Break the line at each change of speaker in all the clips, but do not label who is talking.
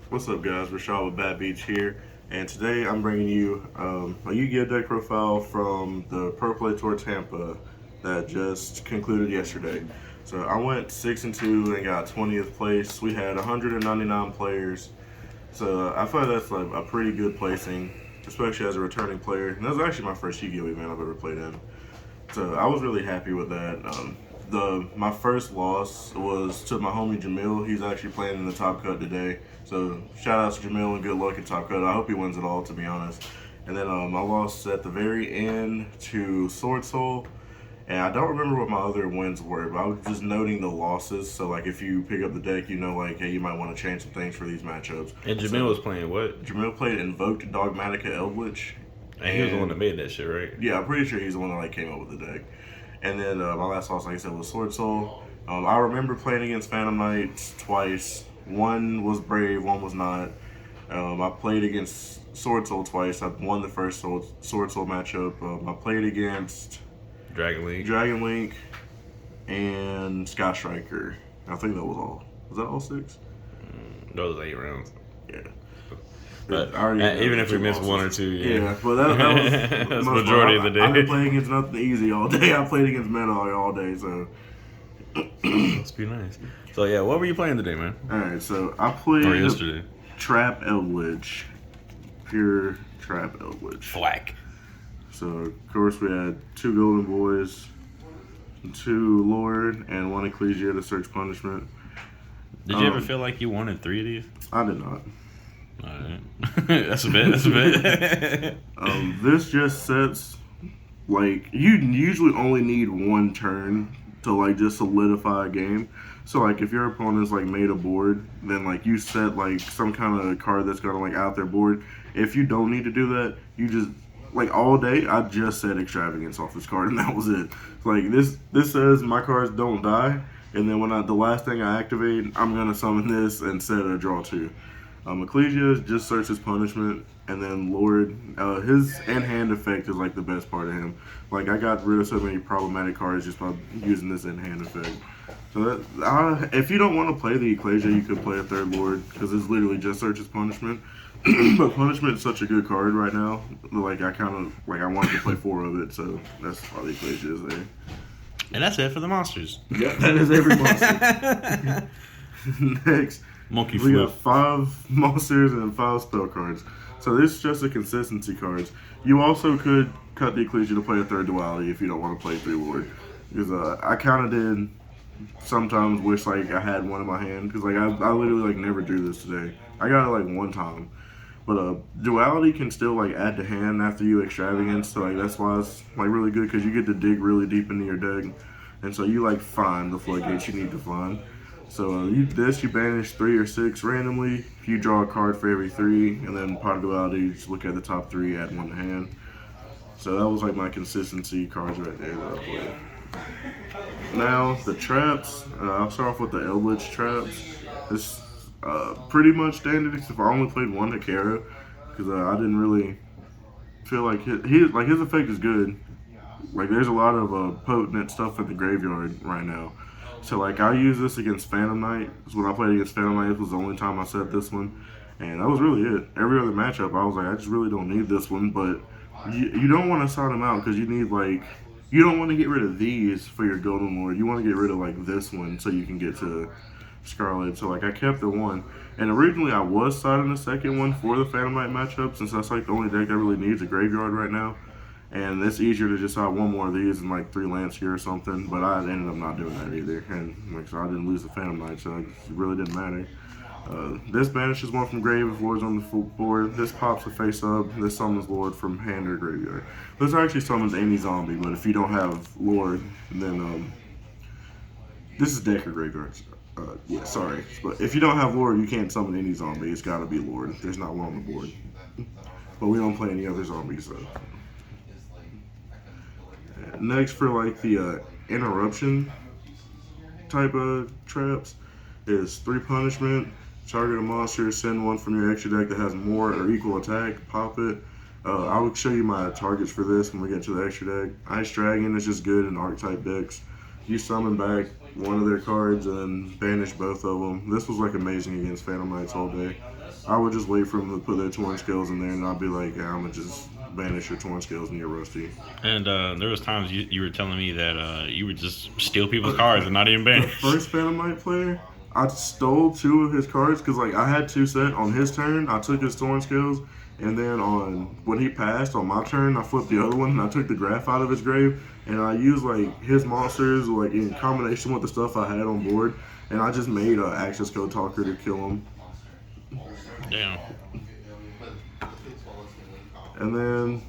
What's up, guys? Rashad with Bad Beach here, and today I'm bringing you a Yu-Gi-Oh deck profile from the Pro Play Tour Tampa that just concluded yesterday. So I went 6-2 and got 20th place. We had 199 players, so I feel like that's like a pretty good placing, especially as a returning player. And that was actually my first Yu-Gi-Oh event I've ever played in. So I was really happy with that. The my first loss was to my homie Jamil. He's actually playing in the Top Cut today. So shout out to Jamil and good luck at Top Cut. I hope he wins it all, to be honest. And then I lost at the very end to Sword Soul. And I don't remember what my other wins were, but I was just noting the losses. So like if you pick up the deck, you know like hey you might want to change some things for these matchups.
And Jamil
So
was playing what?
Jamil played Invoked Dogmatica Eldlich.
And he was the one that made that shit, right?
Yeah, I'm pretty sure he's the one that like came up with the deck. And then my last loss, like I said, was Sword Soul. I remember playing against Phantom Knights twice. One was Brave, one was not. I played against Sword Soul twice. I won the first Sword Soul matchup. I played against Dragon Link and Sky Striker. I think that was all. Was that all six?
Those 8 rounds.
Yeah.
But even if we missed one or two,
yeah, but that was
that's the majority of the day.
I didn't play against nothing easy all day. I played against Meta all day, so.
Must be nice. So yeah, what were you playing today, man?
All right, so I played
yesterday.
Trap Eldlich, pure Trap Eldlich.
Flack.
So of course we had 2 Golden Boys, 2 Lord, and 1 Ecclesia to search punishment.
Did you ever feel like you wanted 3 of these?
I did not.
Alright. That's a bit. That's a bit.
This just sets, like, you usually only need 1 turn to, like, just solidify a game. So, like, if your opponent's, like, made a board, then, like, you set, like, some kind of card that's gonna, like, out their board. If you don't need to do that, you just, like, all day, I just said Extravagance off this card, and that was it. Like, this says my cards don't die, and then when the last thing I activate, I'm gonna summon this and set a draw 2. Ecclesia just searches punishment, and then Lord, his in-hand effect is like the best part of him. Like I got rid of so many problematic cards just by using this in-hand effect. So that, if you don't want to play the Ecclesia, you could play a third Lord because it's literally just searches punishment. But punishment is such a good card right now. Like I wanted to play 4 of it, so that's why the Ecclesia is there.
And that's it for the monsters.
Yeah, that is every monster. Next.
Monkey
We
flip.
got 5 monsters and 5 spell cards. So this is just a consistency cards. You also could cut the Ecclesia to play a third duality if you don't want to play 3 Lord. Because I kind of did sometimes wish like I had one in my hand. Because like I literally like never drew this today. I got it like 1 time. But duality can still like add to hand after you extravagance. So like that's why it's like really good because you get to dig really deep into your deck. And so you like find the floodgates you need to find. So you banish 3 or 6 randomly. If you draw a card for every 3, and then pot of duality, you just look at the top 3, add 1 to hand. So that was like my consistency cards right there that I played. Now the traps. I'll start off with the Eldlich traps. It's pretty much standard except I only played 1 Hakera because I didn't really feel like his effect is good. Like there's a lot of potent stuff in the graveyard right now. So like I use this against Phantom Knight. When I played against Phantom Knight, this was the only time I set this one, and that was really it. Every other matchup, I was like, I just really don't need this one. But you don't want to sign them out because you need like you don't want to get rid of these for your Golden Lord. You want to get rid of like this one so you can get to Scarlet. So like I kept the 1, and originally I was signing the second one for the Phantom Knight matchup since that's like the only deck that really needs a graveyard right now. And it's easier to just have 1 more of these and like 3 Lance here or something, but I ended up not doing that either. And like so I didn't lose the Phantom Knight, so it really didn't matter. This banishes 1 from grave if Lord's on the full board. This pops a face up. This summons Lord from hand or graveyard. This actually summons any zombie, but if you don't have Lord, then this is deck or graveyard. Yeah, sorry, but if you don't have Lord, you can't summon any zombie. It's got to be Lord. There's not 1 on the board, but we don't play any other zombies though. Next, for like the interruption type of traps, is 3 punishment. Target a monster, send 1 from your extra deck that has more or equal attack, pop it. I will show you my targets for this when we get to the extra deck. Ice Dragon is just good in archetype decks. You summon back one of their cards and then banish both of them. This was like amazing against Phantom Knights all day. I would just wait for them to put their Torn Scales in there, and I'd be like, yeah, I'm gonna just banish your Torn Scales and your Rusty.
And there was times you were telling me that you would just steal people's cards and not even banish.
The first Phantom Knight player, I stole 2 of his cards because like I had 2 set on his turn. I took his Torn Scales, and then on when he passed on my turn, I flipped the other one and I took the graph out of his grave, and I used like his monsters like in combination with the stuff I had on board, and I just made an Access Code Talker to kill him.
Damn.
And then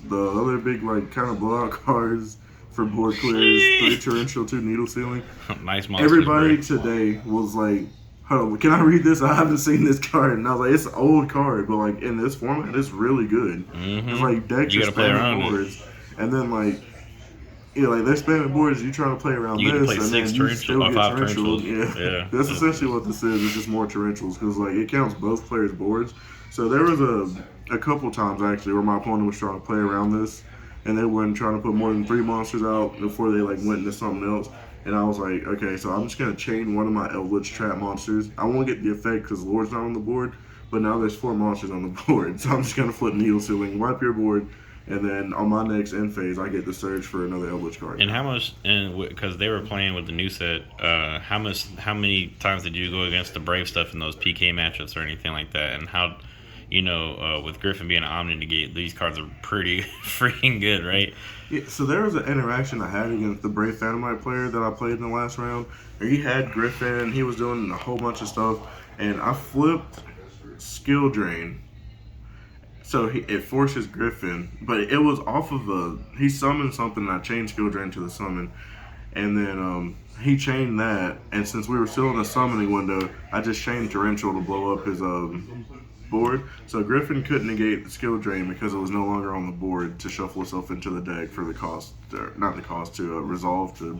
the other big like kind of blowout cards for board clears: 3 Torrential, 2 Needle Sealing.
Nice monster.
Everybody today was like, hold on, can I read this? I haven't seen this card. And I was like, it's an old card, but like in this format, it's really good.
Mm-hmm.
It's like decks
You
are
gotta play around
spamming boards. And then like, like they're spamming boards, you trying to play around
You
this,
play
and
6
then you
torrential,
still
or
get
5
torrential.
torrentials. Yeah.
That's essentially what this is. It's just more torrentials because like it counts both players' boards. So there was a couple times actually where my opponent was trying to play around this, and they weren't trying to put more than 3 monsters out before they like went into something else. And I was like, okay, so I'm just gonna chain one of my Eldlich trap monsters. I won't get the effect because Lord's not on the board, but now there's 4 monsters on the board, so I'm just gonna flip Needle Sealing, wipe your board, and then on my next end phase, I get the Surge for another Eldlich card.
And how much? And because they were playing with the new set, how many times did you go against the Brave stuff in those PK matchups or anything like that? And how, with Griffin being an Omni Negate, these cards are pretty freaking good, right?
Yeah, so there was an interaction I had against the Brave Phantom Knight player that I played in the last round. He had Griffin, he was doing a whole bunch of stuff, and I flipped Skill Drain. So it forces Griffin, but it was off of he summoned something and I changed Skill Drain to the summon. And then he chained that, and since we were still in the summoning window, I just chained Torrential to blow up his board. So Griffin couldn't negate the Skill Drain because it was no longer on the board to shuffle itself into the deck for the cost, not the cost, to resolve to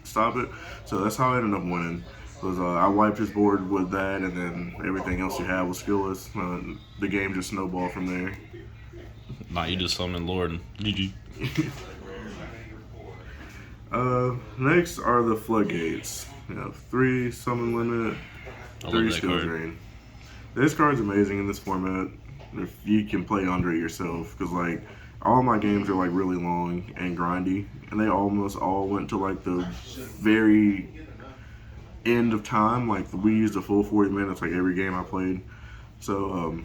stop it. So that's how I ended up winning. Was I wiped his board with that, and then everything else he had was skillless. The game just snowballed from there.
Nah, you just summoned Lord and GG.
Next are the Floodgates. You have 3 summon limit, 3 skill
card.
drain. This card's amazing in this format if you can play under it yourself, because like all my games are like really long and grindy, and they almost all went to like the very end of time. Like we used a full 40 minutes like every game I played. So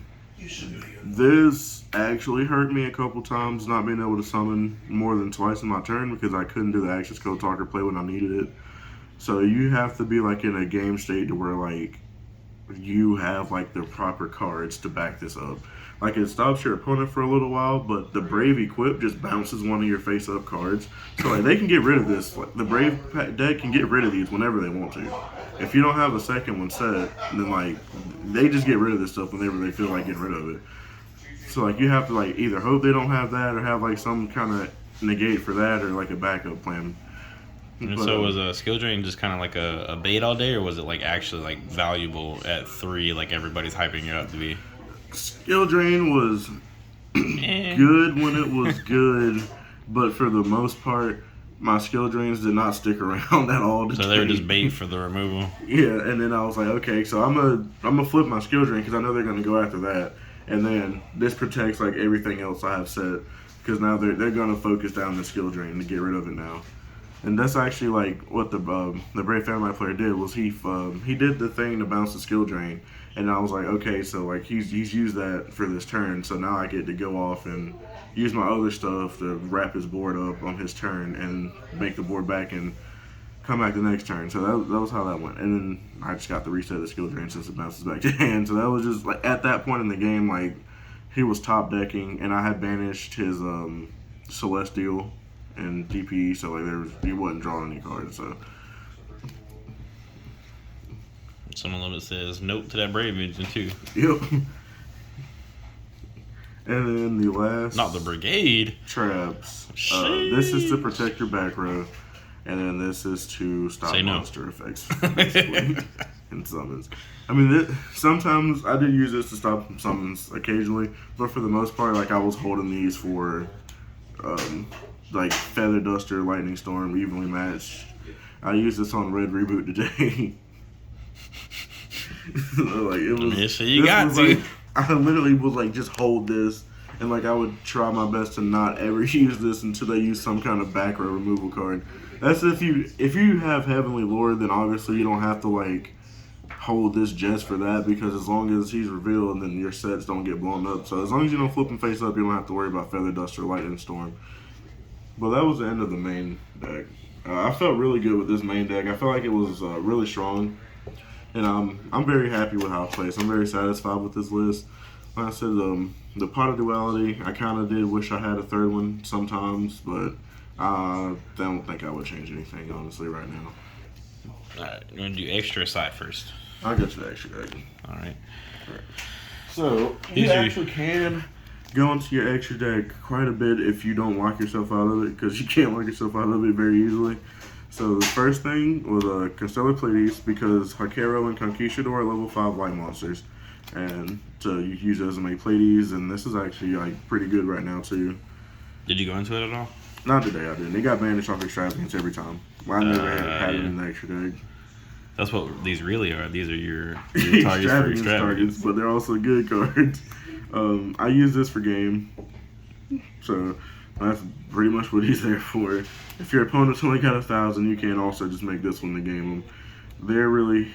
this actually hurt me a couple times not being able to summon more than twice in my turn because I couldn't do the Access Code Talker play when I needed it. So you have to be like in a game state to where like you have like the proper cards to back this up. Like it stops your opponent for a little while, but the Brave Equip just bounces one of your face-up cards. So like they can get rid of this. Like, the Brave deck can get rid of these whenever they want to. If you don't have a second one set, then like they just get rid of this stuff whenever they feel like getting rid of it. So like you have to like either hope they don't have that or have like some kind of negate for that or like a backup plan.
And so was a skill drain just kind of like a bait all day, or was it like actually like valuable at 3, like everybody's hyping it up to be?
Skill drain was good when it was good, but for the most part, my skill drains did not stick around at all.
So they were just bait for the removal.
Yeah, and then I was like, okay, so I'm gonna flip my skill drain because I know they're gonna go after that, and then this protects like everything else I have set because now they're gonna focus down the skill drain to get rid of it now. And that's actually like what the Brave Phantom Knight player did was he did the thing to bounce the skill drain, and I was like, okay, so like he's used that for this turn, so now I get to go off and use my other stuff to wrap his board up on his turn and make the board back and come back the next turn. So that was how that went, and then I just got the reset of the skill drain since it bounces back to hand. So that was just like at that point in the game, like he was top decking, and I had banished his Celestial and DP, so like he wasn't drawing any cards. So
Someone limit says note to that Brave engine too.
yep. And then the last,
Not the Brigade.
traps. This is to protect your back row, and then this is to stop
Say no.
monster effects, basically, and summons. I mean, sometimes I did use this to stop summons occasionally, but for the most part, like I was holding these for like Feather Duster, Lightning Storm, evenly matched. I used this on Red Reboot today. Like it was.
Yeah, so you got to.
Like, I literally was like, just hold this, and like I would try my best to not ever use this until they use some kind of back row removal card. That's if you have Heavenly Lord, then obviously you don't have to like hold this just for that, because as long as he's revealed, then your sets don't get blown up. So as long as you don't flip him face up, you don't have to worry about Feather Dust or Lightning Storm. But that was the end of the main deck. I felt really good with this main deck. I felt like it was really strong, and I'm very happy with how it plays. I'm very satisfied with this list. Like I said, the Pot of Duality, I kind of did wish I had a third one sometimes, but I don't think I would change anything, honestly, right now.
Alright, you want to do extra side first?
I'll get to the extra deck.
Alright.
So, you actually can go into your extra deck quite a bit if you don't lock yourself out of it, because you can't lock yourself out of it very easily. So the first thing was Constellar Pleiades, because Hakero and Conquistador are level 5 light monsters. And so you use those to make Pleiades, and this is actually like pretty good right now too.
Did you go into it at all?
Not today, I didn't. They got banished off Extravagance every time. I never had it in the extra deck.
That's what these really are. These are your targets for Extravagance.
But they're also good cards. I use this for game. So that's pretty much what he's there for. If your opponent's only got 1,000, you can also just make this one to game them. They're really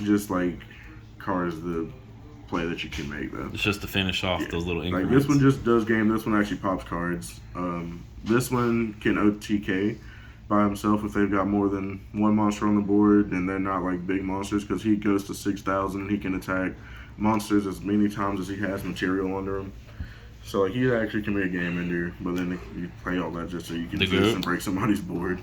just like cards to play that you can make, though.
It's just to finish off those little increments.
Like this one just does game. This one actually pops cards. This one can OTK by himself if they've got more than one monster on the board and they're not like big monsters, because he goes to 6,000 and he can attack monsters as many times as he has material under him. So like he actually can be a game ender, but then you play all that just so you can just and break somebody's board.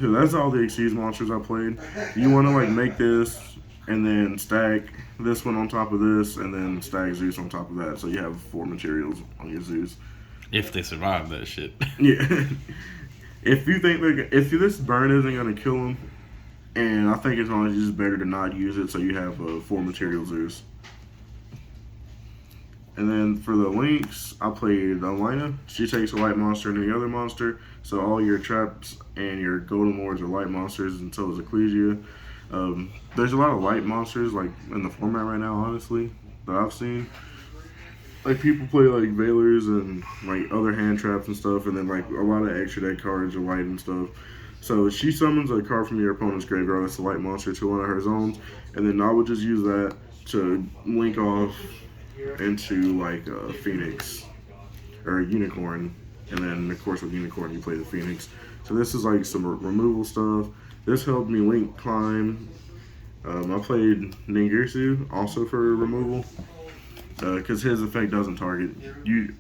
So that's all the Xyz monsters I played. You want to like make this and then stack this one on top of this and then stack Zeus on top of that, so you have 4 materials on your Zeus.
If they survive that shit.
Yeah. If you think if this burn isn't gonna kill him, and I think it's honestly just better to not use it, so you have 4 material Zeus. And then for the links, I played Alina. She takes a light monster and any other monster, so all your traps and your golden wards are light monsters, and so is Ecclesia. There's a lot of light monsters like in the format right now, honestly, that I've seen. Like people play like Veilers and like other hand traps and stuff, and then like a lot of extra deck cards are light and stuff. So she summons a card from your opponent's graveyard that's a light monster to one of her zones, and then I would just use that to link off into like a Phoenix or a Unicorn, and then of course with Unicorn you play the Phoenix. So this is like some removal stuff. This helped me link climb. I played Ningirsu also for removal, because his effect doesn't target. You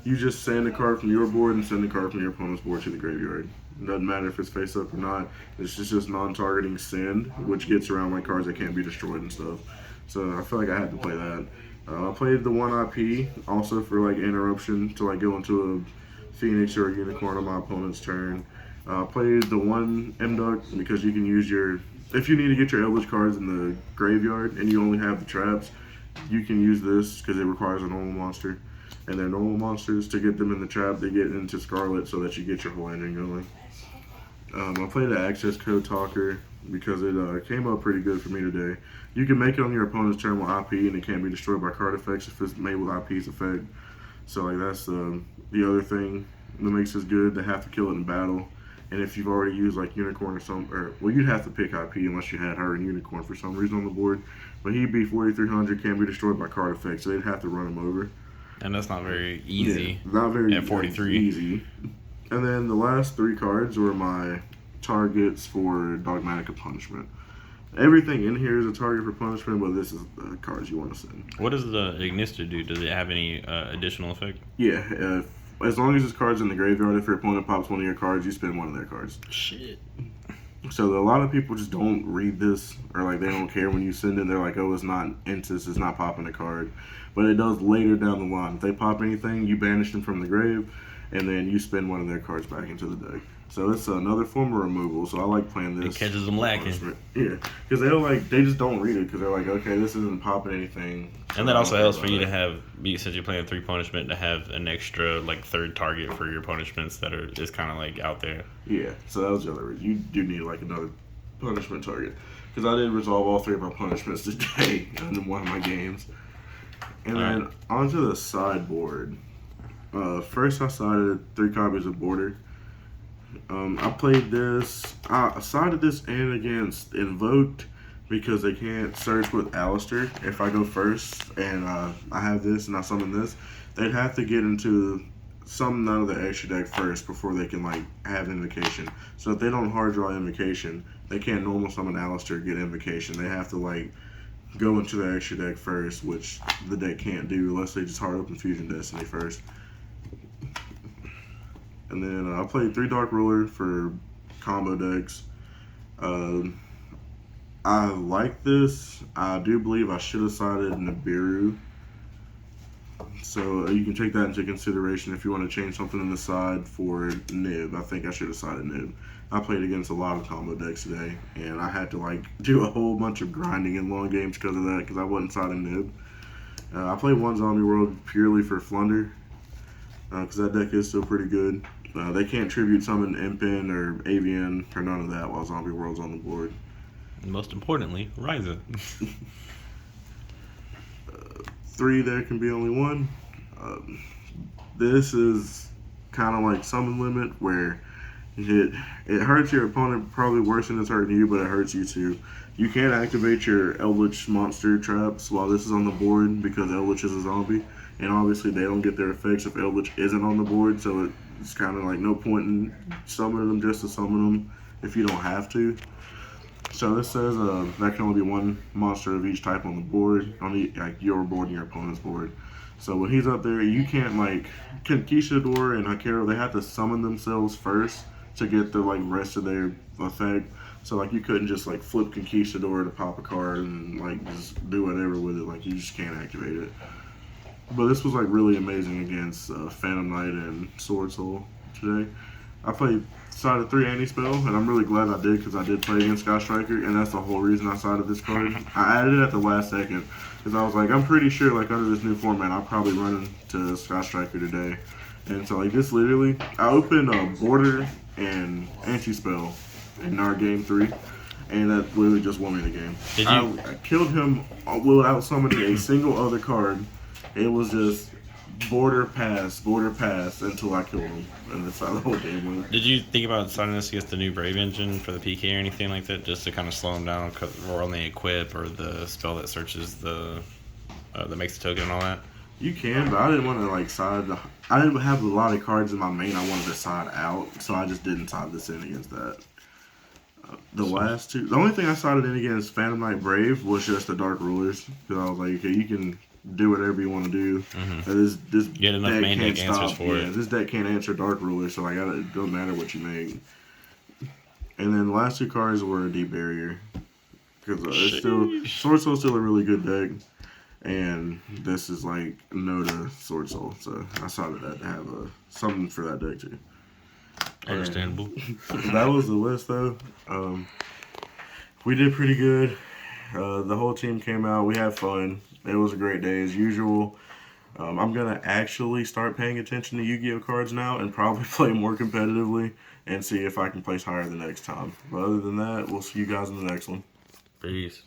just send a card from your board and send a card from your opponent's board to the graveyard. It doesn't matter if it's face up or not. It's just non-targeting send, which gets around like cards that can't be destroyed and stuff. So I feel like I had to play that. I played the 1 IP also for like interruption to like go into a Phoenix or a Unicorn on my opponent's turn. Played the 1 M-Duck because you can use your, if you need to get your Eldlich cards in the graveyard and you only have the traps, you can use this because it requires a normal monster. And they're normal monsters. To get them in the trap, they get into Scarlet so that you get your whole engine going. I played an Access Code Talker because it came up pretty good for me today. You can make it on your opponent's turn with IP, and it can't be destroyed by card effects if it's made with IP's effect. So like that's the other thing that makes this good. They have to kill it in battle. And if you've already used like Unicorn or you'd have to pick IP unless you had her and Unicorn for some reason on the board. But he'd be 4,300, can't be destroyed by card effects, so they'd have to run him over.
And that's not very easy.
Yeah, not very
at 43.
Easy. And then the last 3 cards were my targets for Dogmatic of Punishment. Everything in here is a target for punishment, but this is the cards you want to send.
What does the Ignister do? Does it have any additional effect?
Yeah, as long as this card's in the graveyard, if your opponent pops one of your cards, you spend one of their cards.
Shit.
So a lot of people just don't read this, or like they don't care when you send it. They're like, oh, it's not Intis, it's not popping a card. But it does later down the line. If they pop anything, you banish them from the grave, and then you spend one of their cards back into the deck. So it's another form of removal. So I like playing
It
this.
catches them lacking.
Yeah, because they just don't read it because they're like, okay, this isn't popping anything. So
And that
I
also
don't
helps
care
for you to
about
have, since you're playing 3 punishment, to have an extra like third target for your punishments that are just kind of like out there.
it. Yeah, so that was the other reason. You do need like another punishment target because I did resolve all 3 of my punishments today in one of my games. And then onto the sideboard. First, I sided 3 copies of Border. I played this. I sided this in against Invoked because they can't search with Alistair. If I go first and I have this and I summon this, they'd have to get into some out of the extra deck first before they can like have Invocation. So if they don't hard draw Invocation, they can't normal summon Alistair get Invocation. They have to like go into the extra deck first, which the deck can't do unless they just hard open Fusion Destiny first. And then I played 3 Dark Ruler for combo decks. I like this. I do believe I should have sided Nibiru. So you can take that into consideration if you want to change something on the side for Nib. I think I should have sided Nib. I played against a lot of combo decks today, and I had to like do a whole bunch of grinding in long games because of that, because I wasn't siding Nib. I played 1 Zombie World purely for Flunder, because that deck is still pretty good. They can't tribute summon Impin or Avian or none of that while Zombie World's on the board.
And most importantly, Ryza.
3 there can be only 1. This is kind of like summon limit where it hurts your opponent probably worse than it's hurting you, but it hurts you too. You can't activate your Eldlich monster traps while this is on the board because Eldlich is a zombie, and obviously they don't get their effects if Eldlich isn't on the board, so it's kind of like no point in summoning them just to summon them if you don't have to. So this says that can only be 1 monster of each type on the board, on your board and your opponent's board. So when he's up there, you can't like Conquistador and Hakero, they have to summon themselves first to get the like rest of their effect. So like you couldn't just like flip Conquistador to pop a card and like just do whatever with it. Like you just can't activate it. But this was like really amazing against Phantom Knight and Sword Soul today. I played sided 3 anti-spell, and I'm really glad I did because I did play against Sky Striker, and that's the whole reason I sided this card. I added it at the last second because I was like, I'm pretty sure like under this new format, I'll probably run into Sky Striker today. And so like this literally, I opened Border and anti-spell in our game 3, and that literally just won me the game.
Did you?
I killed him without summoning a single other card. It was just border pass until I killed him, and that's how the whole game went.
Did you think about signing this against the new Brave engine for the PK or anything like that, just to kind of slow him down, or only equip or the spell that searches the that makes the token and all that?
You can, but I didn't want to like side. I didn't have a lot of cards in my main. I wanted to side out, so I just didn't side this in against that. Last 2, the only thing I sided in against Phantom Knight Brave was just the Dark Rulers, because I was like, okay, you can do whatever you want to do.
Mm-hmm.
This
Get enough main deck answers for it.
This deck can't answer Dark Ruler, so like it doesn't matter what you make. And then the last 2 cards were a Deep Barrier, because it's still Sword Soul's still a really good deck, and this is like no to Sword Soul, so I sided that to have something for that deck too.
Understandable.
That was the list though. We did pretty good. The whole team came out. We had fun. It was a great day as usual. I'm going to actually start paying attention to Yu-Gi-Oh cards now and probably play more competitively and see if I can place higher the next time. But other than that, we'll see you guys in the next one.
Peace.